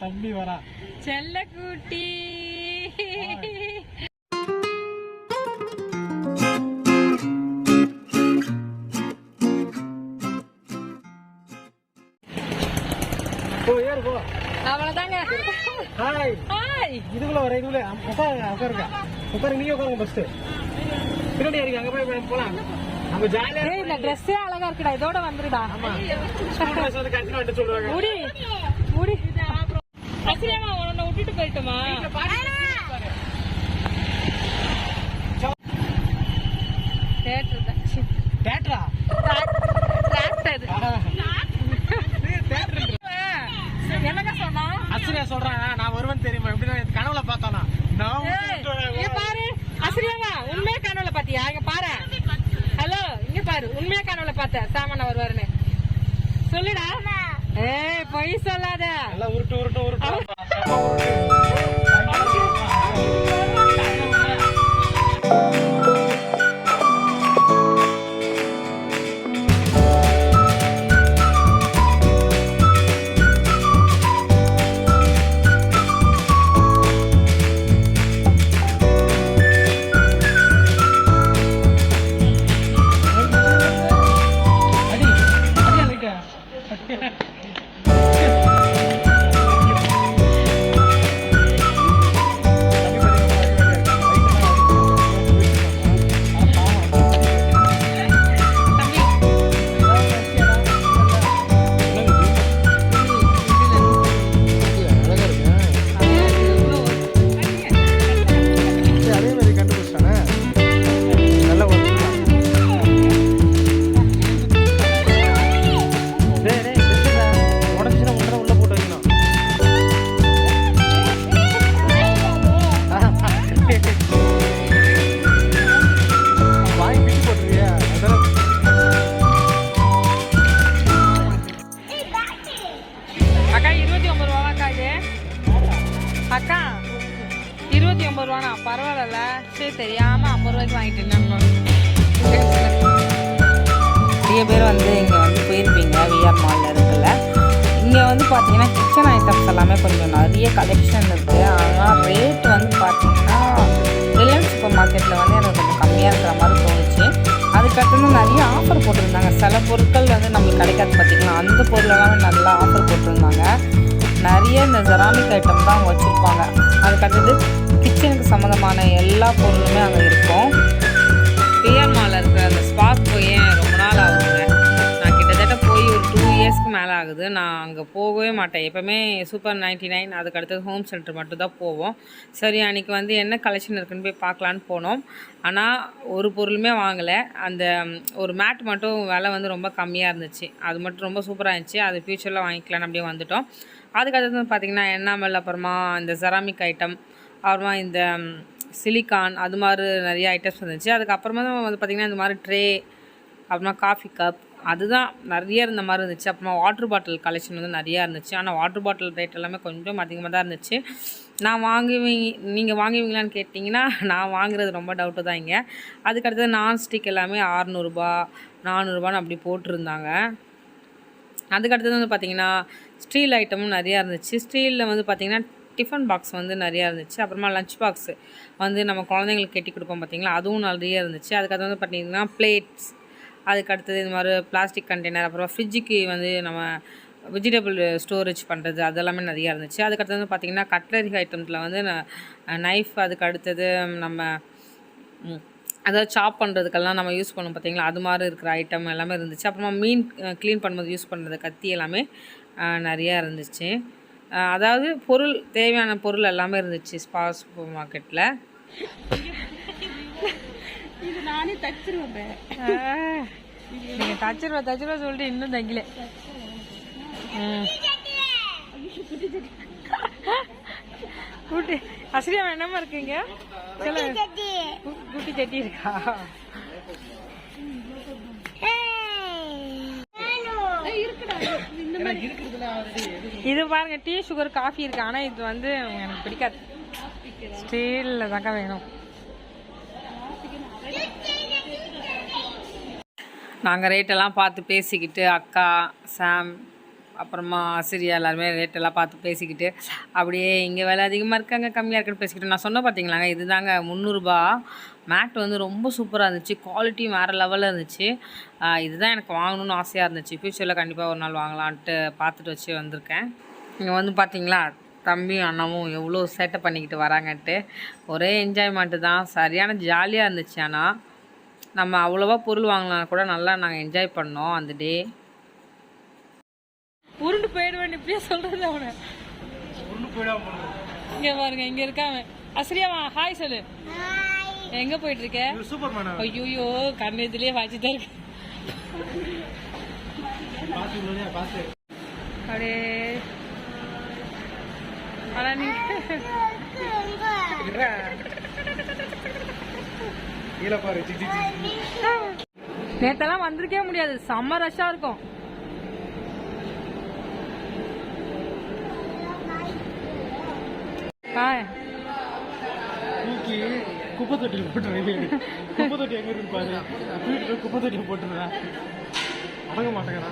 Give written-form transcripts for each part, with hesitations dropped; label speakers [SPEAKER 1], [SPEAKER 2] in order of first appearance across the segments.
[SPEAKER 1] தம்பி வரா
[SPEAKER 2] செல்ல குட்டி. அவ்வளவுதாங்க.
[SPEAKER 1] இதுக்குள்ள வர இதுக்குள்ள உட்காருங்க உட்காருங்க, நீங்க உட்காருங்க ஃபர்ஸ்ட். பின்னாடி இருக்கு, அங்க போய் போலாம். நம்ம ஜாலியா
[SPEAKER 2] இந்த ட்ரெஸ்ஸே அழகா இருக்குடா, இதோட வந்துருடா.
[SPEAKER 1] ஆமா, ட்ரெஸ் வந்து கட்டி வந்து சொல்லுவாங்க.
[SPEAKER 2] முடி முடி அசிரியமா உன்னை விட்டுட்டு போயிட்டுமா?
[SPEAKER 1] தேட்டரா
[SPEAKER 2] என்னங்க சொன்னா?
[SPEAKER 1] அசிரியா சொல்றேன், நான் வருவேன் தெரியுமா? எப்படி கனவுல பார்த்தானா?
[SPEAKER 2] பாரு அசிரியாவா, உண்மையா கனவுல பாத்தியா? இங்க பாரு. ஹலோ, இங்க பாரு, உண்மையா கனவுல பார்த்த சாமான வருவாருன்னு சொல்லுடா. ஏய், பொய் சொல்லாத.
[SPEAKER 1] எல்லாம் உருட்டு உருட்டு உருட்டு.
[SPEAKER 2] அக்கா 29 ரூபாண்ணா, பரவாயில்ல. சரி, தெரியாம 50 ரூபாய்க்கு வாங்கிட்டு நிறைய பேர் வந்து இங்கே வந்து போயிருப்பீங்க. விஆர் மாலில் இருக்குல்ல, இங்கே வந்து பார்த்தீங்கன்னா கிச்சன் ஐட்டம்ஸ் எல்லாமே கொஞ்சம் நிறைய கலெக்ஷன் இருக்குது. ஆனால் ரேட் வந்து பார்த்தீங்கன்னா ரிலையன்ஸ் சூப்பர் மார்க்கெட்டில் வந்து எனக்கு கொஞ்சம் கம்மியாக இருக்கிற மாதிரி தோணுச்சு. அதுக்கடுத்து நிறைய ஆஃபர் போட்டிருந்தாங்க. சில பொருட்கள் வந்து நம்மளுக்கு கிடைக்காது பார்த்தீங்கன்னா, அந்த பொருள் எல்லாமே நல்லா ஆஃபர் போட்டிருந்தாங்க. நிறைய இந்த செராமிக் ஐட்டம் தான் அவங்க வச்சுருப்பாங்க. அதுக்கடுத்தது கிச்சனுக்கு சம்மந்தமான எல்லா பொருளுமே அங்கே இருக்கும். விஆர் மாலில் இருக்கிற அந்த ஸ்பாக் போய் ரொம்ப நாள் ஆகுதுங்க. நான் கிட்டத்தட்ட போய் ஒரு 2 இயர்ஸ்க்கு மேலே ஆகுது. நான் அங்கே போகவே மாட்டேன். எப்போவுமே சூப்பர் 99, அதுக்கடுத்தது ஹோம் சென்டர் மட்டும் தான் போவோம். சரி, அன்றைக்கி வந்து என்ன கலெக்ஷன் இருக்குன்னு போய் பார்க்கலான்னு போனோம். ஆனால் ஒரு பொருளுமே வாங்கலை. அந்த ஒரு மேட் மட்டும் விலை வந்து ரொம்ப கம்மியாக இருந்துச்சு. அது மட்டும் ரொம்ப சூப்பராக இருந்துச்சு. அது ஃப்யூச்சரில் வாங்கிக்கலான்னு அப்படியே வந்துட்டோம். அதுக்கடுத்து பார்த்திங்கன்னா என்னாமல், அப்புறமா இந்த செராமிக் ஐட்டம், அப்புறமா இந்த சிலிக்கான், அது மாதிரி நிறைய ஐட்டம்ஸ் இருந்துச்சு. அதுக்கப்புறமா தான் வந்து பார்த்திங்கன்னா இந்த மாதிரி ட்ரே, அப்புறமா காஃபி கப், அதுதான் நிறைய இருந்த மாதிரி இருந்துச்சு. அப்புறமா வாட்டர் பாட்டில் கலெக்ஷன் வந்து நிறையா இருந்துச்சு. ஆனால் வாட்டர் பாட்டில் ரேட் எல்லாமே கொஞ்சம் அதிகமாக தான் இருந்துச்சு. நீங்கள் வாங்குவீங்களான்னு கேட்டிங்கன்னா நான் வாங்குறது ரொம்ப டவுட்டு தான் இங்கே. அதுக்கடுத்தது நான்ஸ்டிக் எல்லாமே 600 ரூபா 400 ரூபான்னு அப்படி போட்டிருந்தாங்க. அதுக்கடுத்தது வந்து பார்த்திங்கன்னா ஸ்டீல் ஐட்டமும் நிறையா இருந்துச்சு. ஸ்டீலில் வந்து பார்த்திங்கன்னா டிஃபன் பாக்ஸ் வந்து நிறையா இருந்துச்சு. அப்புறமா லஞ்ச் பாக்ஸு வந்து நம்ம குழந்தைங்களுக்கு கட்டி கொடுப்போம் பார்த்திங்களா, அதுவும் நிறைய இருந்துச்சு. அதுக்கடுத்து வந்து பார்த்திங்கன்னா பிளேட்ஸ், அதுக்கடுத்தது இது மாதிரி பிளாஸ்டிக் கண்டெய்னர், அப்புறம் ஃப்ரிட்ஜுக்கு வந்து நம்ம வெஜிடபிள் ஸ்டோரேஜ் பண்ணுறது, அதெல்லாமே நிறையா இருந்துச்சு. அதுக்கடுத்தது வந்து பார்த்திங்கன்னா கட்லரி ஐட்டம்ஸில் வந்து நைஃப், அதுக்கு அடுத்தது நம்ம அதாவது சாப் பண்ணுறதுக்கெல்லாம் நம்ம யூஸ் பண்ணுவோம் பார்த்திங்களா, அது மாதிரி இருக்கிற ஐட்டம் எல்லாமே இருந்துச்சு. அப்புறமா மீன் க்ளீன் பண்ணும்போது யூஸ் பண்ணுறது கத்தி எல்லாமே நிறையா இருந்துச்சு. அதாவது பொருள், தேவையான பொருள் எல்லாமே இருந்துச்சு ஸ்பா சூப்பர் மார்க்கெட்டில். இது நானே தச்சிருவேன். நீங்கள் தச்சிருவா சொல்லிட்டு இன்னும் தைக்கல. குட்டி அஸ்ரியா என்னமா இருக்கீங்க? குட்டி சட்டி இருக்கா? இது பாருங்க, டீ, சுகர், காஃபி இருக்கு. ஆனா இது வந்து எனக்கு பிடிக்காது. ஸ்டீல்ல தாங்க வேணும். நாங்கள் ரேட்டெல்லாம் பார்த்து பேசிக்கிட்டு அக்கா சாம் அப்புறமா ஆசிரியா எல்லாருமே ரேட்டெல்லாம் பார்த்து பேசிக்கிட்டு அப்படியே இங்கே விலை அதிகமாக இருக்காங்க கம்மியாக இருக்குன்னு பேசிக்கிட்டு நான் சொன்ன பார்த்தீங்களாங்க இதுதாங்க 300 மேட் வந்து ரொம்ப சூப்பராக இருந்துச்சு, குவாலிட்டியும் வேறு லெவலில் இருந்துச்சு. இதுதான் எனக்கு வாங்கணும்னு ஆசையாக இருந்துச்சு. ஃப்யூச்சரில் கண்டிப்பாக ஒரு நாள் வாங்கலான்ட்டு பார்த்துட்டு வச்சு வந்திருக்கேன். இங்கே வந்து பார்த்தீங்களா தம்பியும் அண்ணாவும் எவ்வளோ சேட்டை பண்ணிக்கிட்டு வராங்கன்ட்டு ஒரே என்ஜாய்மெண்ட்டு தான், சரியான ஜாலியாக இருந்துச்சு. ஆனால் நம்ம அவ்வளோவா பொருள் வாங்கலாம் கூட நல்லா நாங்கள் என்ஜாய் பண்ணோம் அந்த டே. உருண்டு போயிடுவேன் இப்படியே சொல்கிறது அவனை. இங்கே பாருங்க இங்கே இருக்காம அஸ்ரியாவா ஹாய் சொல்லு. எங்க போயிட்டு இருக்க? ஐயோ கண்ணு இதுலயே வாச்சிதான் இருக்கு. அப்படியே ஆனா நேத்தெல்லாம் வந்திருக்கே முடியாது, செம்ம ரஷ்ஷா இருக்கும்.
[SPEAKER 1] குப்பை தொட்டியில் போட்டுருவேன். குப்பை தொட்டி எங்க இருப்பாரு வீட்டுல குப்பை தொட்டியில் போட்டுருவேன். அடங்க மாட்டேங்கிறா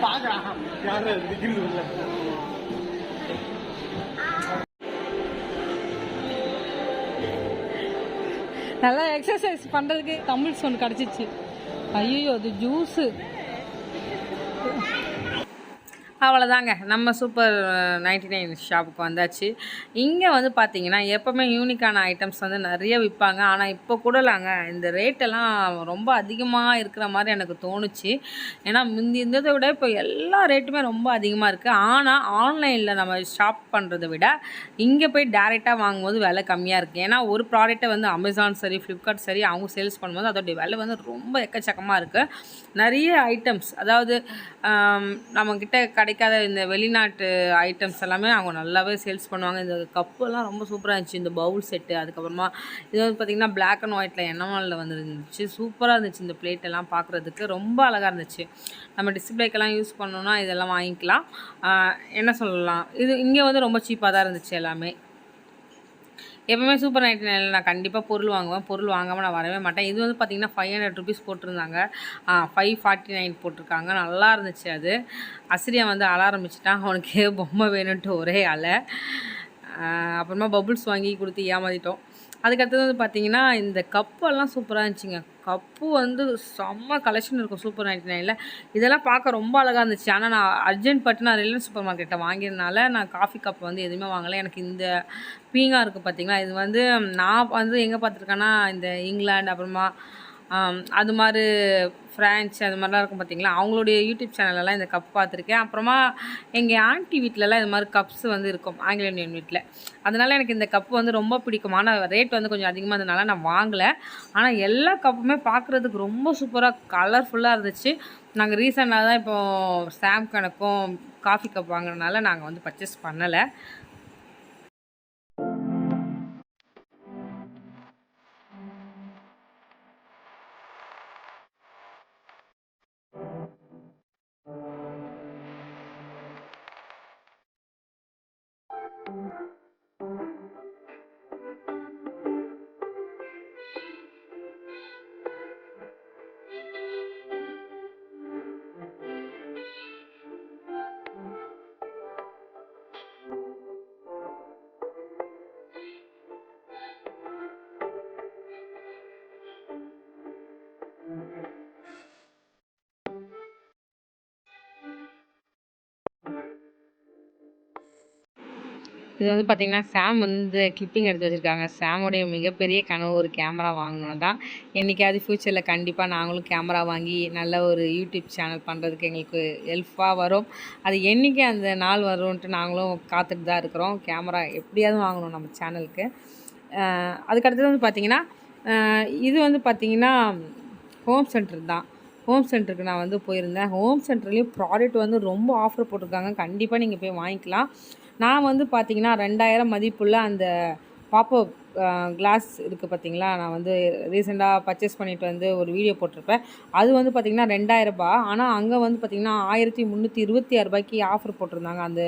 [SPEAKER 1] பாக்கலாம் யாரும் திக்கிறது இல்லை.
[SPEAKER 2] நல்லா எக்ஸசைஸ் பண்றதுக்கு தமிழ் ஒன்று கிடைச்சிச்சு. ஐயோ அது ஜூஸு. அவ்வளோதாங்க, நம்ம சூப்பர் 99 ஷாப்புக்கு வந்தாச்சு. இங்கே வந்து பார்த்தீங்கன்னா எப்போவுமே யூனிக்கான ஐட்டம்ஸ் வந்து நிறைய விற்பாங்க. ஆனால் இப்போ கூடலாங்க இந்த ரேட்டெல்லாம் ரொம்ப அதிகமாக இருக்கிற மாதிரி எனக்கு தோணுச்சு. ஏன்னா முந்தி இருந்ததை விட இப்போ எல்லா ரேட்டுமே ரொம்ப அதிகமாக இருக்குது. ஆனால் ஆன்லைனில் நம்ம ஷாப் பண்ணுறதை விட இங்கே போய் டேரெக்டாக வாங்கும்போது விலை கம்மியாக இருக்குது. ஏன்னா ஒரு ப்ராடக்ட்டை வந்து அமேசான் சரி ஃப்ளிப்கார்ட் சரி அவங்க சேல்ஸ் பண்ணும்போது அதோடைய விலை வந்து ரொம்ப எக்கச்சக்கமாக இருக்குது. நிறைய ஐட்டம்ஸ் அதாவது நம்மக்கிட்ட கிடைக்காத இந்த வெளிநாட்டு ஐட்டம்ஸ் எல்லாமே அவங்க நல்லாவே சேல்ஸ் பண்ணுவாங்க. இந்த கப்பெல்லாம் ரொம்ப சூப்பராக இருந்துச்சு, இந்த பவுல் செட்டு. அதுக்கப்புறமா இது வந்து பார்த்திங்கன்னா பிளாக் அண்ட் ஒயிட்டில் எண்ணமாலில் வந்துருந்துச்சு, சூப்பராக இருந்துச்சு. இந்த பிளேட்டெல்லாம் பார்க்குறதுக்கு ரொம்ப அழகாக இருந்துச்சு. நம்ம டிஸ்பிளேக்கெல்லாம் யூஸ் பண்ணோன்னா இதெல்லாம் வாங்கிக்கலாம். என்ன சொல்லலாம், இது இங்கே வந்து ரொம்ப சீப்பாக தான் இருந்துச்சு எல்லாமே. எப்போவுமே சூப்பர் 99 நான் கண்டிப்பாக பொருள் வாங்குவேன், பொருள் வாங்காமல் நான் வரவே மாட்டேன். இது வந்து பார்த்திங்கன்னா 500 ருபீஸ் போட்டிருந்தாங்க, 549 போட்டிருக்காங்க. நல்லா இருந்துச்சு. அது அசிரியா வந்து அழ ஆரம்பிச்சிட்டான், அவனுக்கு பொம்மை வேணுன்ட்டு ஒரே அலை. அப்புறமா பபுள்ஸ் வாங்கி கொடுத்து ஏமாற்றிட்டோம். அதுக்கடுத்தது வந்து பார்த்திங்கன்னா இந்த கப்பெல்லாம் சூப்பராக இருந்துச்சுங்க. கப்பு வந்து செம்ம கலெக்ஷன் இருக்கும் சூப்பர் 99ல். இதெல்லாம் பார்க்க ரொம்ப அழகாக இருந்துச்சு. ஆனால் நான் அர்ஜென்ட் பட்டு நான் ரிலையன்ஸ் சூப்பர் மார்க்கெட்டில் வாங்கியிருந்தால நான் காஃபி கப் வந்து எதுவுமே வாங்கலை. எனக்கு இந்த பீங்கா இருக்குது பார்த்திங்களா, இது வந்து நான் வந்து எங்கே பார்த்துருக்கேன்னா இந்த இங்கிலாந்து அப்புறமா அது மாதிரி ஃப்ரான்ஸ் அது மாதிரிலாம் இருக்கும் பார்த்திங்களா, அவங்களுடைய யூடியூப் சேனலெல்லாம் இந்த கப் பார்த்துருக்கேன். அப்புறமா எங்கள் ஆண்டி வீட்டிலலாம் இது மாதிரி கப்ஸ் வந்து இருக்கும் ஆங்கில இந்தியன் வீட்டில். அதனால் எனக்கு இந்த கப்பு வந்து ரொம்ப பிடிக்கும். ஆனால் ரேட் வந்து கொஞ்சம் அதிகமாக இருந்ததுனால நான் வாங்கலை. ஆனால் எல்லா கப்புமே பார்க்குறதுக்கு ரொம்ப சூப்பராக கலர்ஃபுல்லாக இருந்துச்சு. நாங்கள் ரீசெண்டாக தான் இப்போது சாம் கணக்கும் காஃபி கப் வாங்குறதுனால நாங்கள் வந்து பர்ச்சேஸ் பண்ணலை. இது வந்து பார்த்திங்கன்னா சாம் வந்து கிளிப்பிங் எடுத்து வச்சுருக்காங்க. சாமுடைய மிகப்பெரிய கனவு ஒரு கேமரா வாங்கணும் தான். என்றைக்காவது ஃப்யூச்சரில் கண்டிப்பாக நாங்களும் கேமரா வாங்கி நல்ல ஒரு யூடியூப் சேனல் பண்ணுறதுக்கு எங்களுக்கு ஹெல்ப்பாக வரும். அது என்றைக்கு அந்த நாள் வரும்ன்ட்டு நாங்களும் காத்துட்டு தான் இருக்கிறோம். கேமரா எப்படியாவது வாங்கணும் நம்ம சேனலுக்கு. அதுக்கடுத்தது வந்து பார்த்திங்கன்னா இது வந்து பார்த்திங்கன்னா ஹோம் சென்டர் தான். ஹோம் சென்டருக்கு நான் வந்து போயிருந்தேன். ஹோம் சென்டர்லேயும் ப்ராடக்ட் வந்து ரொம்ப ஆஃபர் போட்டிருக்காங்க, கண்டிப்பாக நீங்கள் போய் வாங்கிக்கலாம். நான் வந்து பார்த்திங்கன்னா 2000 மதிப்புள்ள அந்த பாப்பப் கிளாஸ் இருக்குது பார்த்திங்களா, நான் வந்து ரீசெண்டாக பர்ச்சேஸ் பண்ணிவிட்டு வந்து ஒரு வீடியோ போட்டிருப்பேன். அது வந்து பார்த்திங்கன்னா 2000 ரூபாய். ஆனால் அங்கே வந்து பார்த்திங்கன்னா 1326 ரூபாய்க்கு ஆஃபர் போட்டிருந்தாங்க அந்த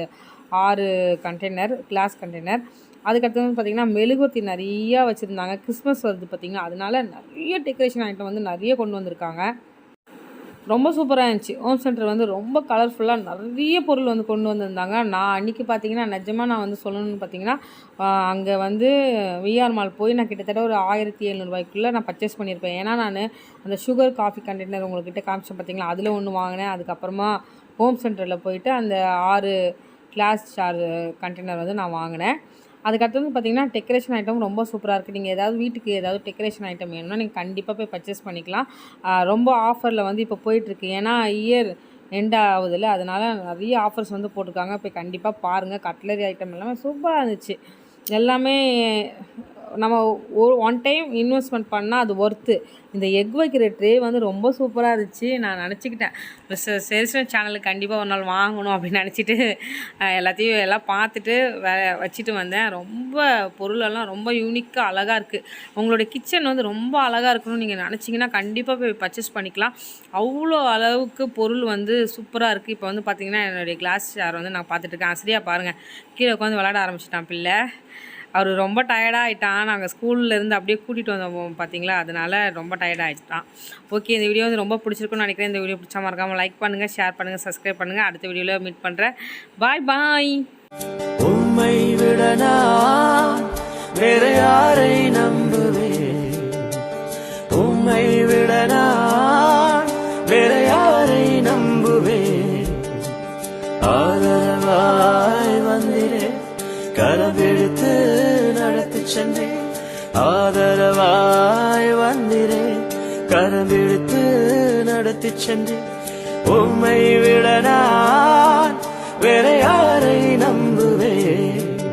[SPEAKER 2] 6 கண்டெய்னர் கிளாஸ் கண்டெய்னர். அதுக்கடுத்து வந்து பார்த்திங்கன்னா மெழுகுவர்த்தி நிறையா வச்சுருந்தாங்க. கிறிஸ்மஸ் வருது பார்த்திங்கன்னா, அதனால நிறைய டெக்கரேஷன் ஐட்டம் வந்து நிறைய கொண்டு வந்திருக்காங்க. ரொம்ப சூப்பராக இருந்துச்சு. ஹோம் சென்டர் வந்து ரொம்ப கலர்ஃபுல்லாக நிறைய பொருள் வந்து கொண்டு வந்திருந்தாங்க. நான் அன்றைக்கி பார்த்திங்கன்னா நிஜமாக நான் வந்து சொல்லணும்னு பார்த்திங்கன்னா, அங்கே வந்து விஆர் மால் போய் நான் கிட்டத்தட்ட ஒரு 1700 ரூபாய்க்குள்ளே நான் பர்ச்சேஸ் பண்ணியிருப்பேன். ஏன்னா நான் அந்த சுகர் காஃபி கண்டெய்னர் உங்கள்கிட்ட காமிச்சேன் பார்த்திங்களா, அதில் ஒன்று வாங்கினேன். அதுக்கப்புறமா ஹோம் சென்டரில் போயிட்டு அந்த 6 கிளாஸ் ஜார் கண்டெய்னர் வந்து நான் வாங்கினேன். அதுக்கடுத்து வந்து பார்த்திங்கன்னா டெக்கரேஷன் ஐட்டம் ரொம்ப சூப்பராக இருக்குது. நீங்கள் ஏதாவது வீட்டுக்கு ஏதாவது டெக்கரேஷன் ஐட்டம் வேணும்னா நீங்கள் கண்டிப்பாக போய் பர்ச்சேஸ் பண்ணிக்கலாம். ரொம்ப ஆஃபரில் வந்து இப்போ போயிட்டுருக்கு. ஏன்னா இயர் எண்ட் ஆகுதுல்ல, அதனால் நிறைய ஆஃபர்ஸ் வந்து போட்டிருக்காங்க. போய் கண்டிப்பாக பாருங்கள். கட்லரி ஐட்டம் எல்லாமே சூப்பராக இருந்துச்சு. எல்லாமே நம்ம ஒன் டைம் இன்வெஸ்ட்மெண்ட் பண்ணால் அது ஒர்த்து. இந்த எக் வைக்கிற ட்ரே வந்து ரொம்ப சூப்பராக இருந்துச்சு. நான் நினச்சிக்கிட்டேன் சேல்ஸ்மேன் சேனலுக்கு கண்டிப்பாக ஒரு நாள் வாங்கணும் அப்படின்னு நினச்சிட்டு எல்லாத்தையும் எல்லாம் பார்த்துட்டு வச்சுட்டு வந்தேன். ரொம்ப பொருளெல்லாம் ரொம்ப யூனிக்காக அழகாக இருக்குது. உங்களுடைய கிச்சன் வந்து ரொம்ப அழகாக இருக்கணும்னு நீங்கள் நினச்சிங்கன்னா கண்டிப்பாக போய் பர்ச்சேஸ் பண்ணிக்கலாம். அவ்வளோ அளவுக்கு பொருள் வந்து சூப்பராக இருக்குது. இப்போ வந்து பார்த்திங்கன்னா என்னுடைய கிளாஸ் ஜார் வந்து நான் பார்த்துட்ருக்கேன். ஆசிரியாக பாருங்கள், கீழே உட்காந்து விளையாட ஆரம்பிச்சிட்டான் பிள்ளை. அவர் ரொம்ப டயர்டாக ஆகிட்டான். நாங்கள் ஸ்கூல்லேருந்து அப்படியே கூட்டிகிட்டு வந்தோம் பார்த்தீங்களா, அதனால் ரொம்ப டயர்டாக ஆகிட்டான். ஓகே, இந்த வீடியோ வந்து ரொம்ப பிடிச்சிருக்குன்னு நினைக்கிறேன். இந்த வீடியோ பிடிச்சா மறக்காமல் லைக் பண்ணுங்கள், ஷேர் பண்ணுங்கள், சப்ஸ்கிரைப் பண்ணுங்கள். அடுத்த வீடியோவில் மீட் பண்ணுறேன். பாய் பாய்.
[SPEAKER 3] உம்மை விடனா வேற யாரை நம்புவேன்? உம்மை விடனா வேற யாரை நம்புவேன்? ஆதரவாய் வந்திரே, கரம்பிடித்து நடத்தி சென்றேன். ஆதரவாய் வந்திரே, கரம்பிடித்து நடத்தி சென்றேன். உம்மை விட நான் வேற யாரை நம்ப